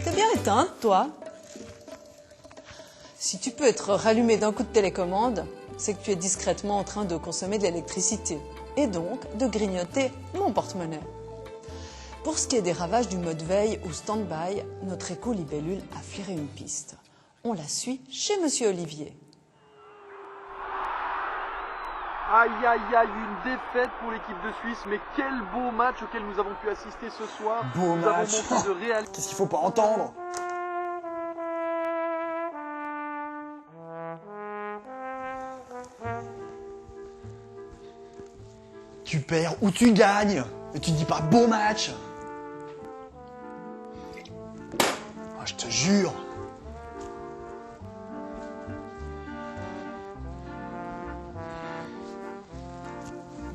T'es bien éteinte, toi? Si tu peux être rallumé d'un coup de télécommande, c'est que tu es discrètement en train de consommer de l'électricité et donc de grignoter mon porte-monnaie. Pour ce qui est des ravages du mode veille ou stand-by, notre éco-libellule a flairé une piste. On la suit chez Monsieur Olivier. Aïe aïe aïe, une défaite pour l'équipe de Suisse, mais quel beau match auquel nous avons pu assister ce soir. Beau nous match. avons montré de réel... Qu'est-ce qu'il faut pas entendre? Tu perds ou tu gagnes, et tu dis pas beau match. Ah, je te jure.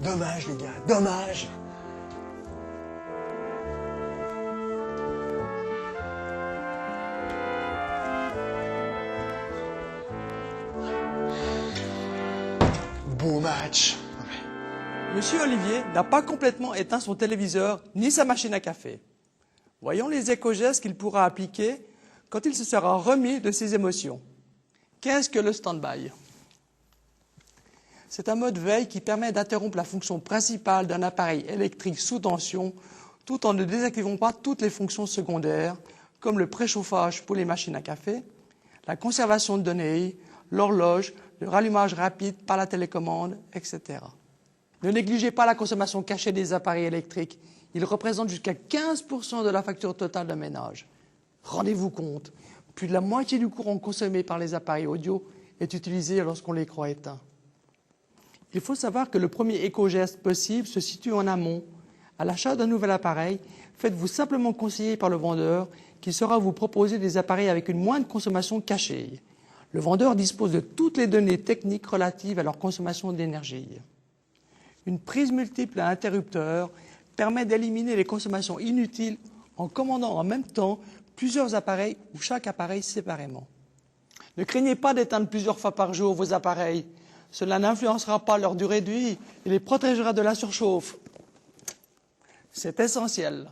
Dommage les gars, dommage. Beau match. Monsieur Olivier n'a pas complètement éteint son téléviseur ni sa machine à café. Voyons les éco-gestes qu'il pourra appliquer quand il se sera remis de ses émotions. Qu'est-ce que le stand-by? C'est un mode veille qui permet d'interrompre la fonction principale d'un appareil électrique sous tension tout en ne désactivant pas toutes les fonctions secondaires comme le préchauffage pour les machines à café, la conservation de données, l'horloge, le rallumage rapide par la télécommande, etc. Ne négligez pas la consommation cachée des appareils électriques. Ils représentent jusqu'à 15% de la facture totale d'un ménage. Rendez-vous compte, plus de la moitié du courant consommé par les appareils audio est utilisé lorsqu'on les croit éteints. Il faut savoir que le premier éco-geste possible se situe en amont. À l'achat d'un nouvel appareil, faites-vous simplement conseiller par le vendeur qui saura vous proposer des appareils avec une moindre consommation cachée. Le vendeur dispose de toutes les données techniques relatives à leur consommation d'énergie. Une prise multiple à interrupteur permet d'éliminer les consommations inutiles en commandant en même temps plusieurs appareils ou chaque appareil séparément. Ne craignez pas d'éteindre plusieurs fois par jour vos appareils. Cela n'influencera pas leur durée de vie et les protégera de la surchauffe. C'est essentiel.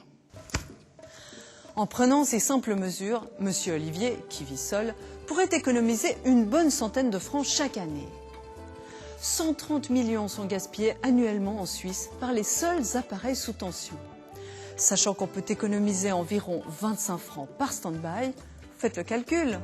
En prenant ces simples mesures, Monsieur Olivier, qui vit seul, pourrait économiser une bonne centaine de francs chaque année. 130 millions sont gaspillés annuellement en Suisse par les seuls appareils sous tension. Sachant qu'on peut économiser environ 25 francs par stand-by, faites le calcul.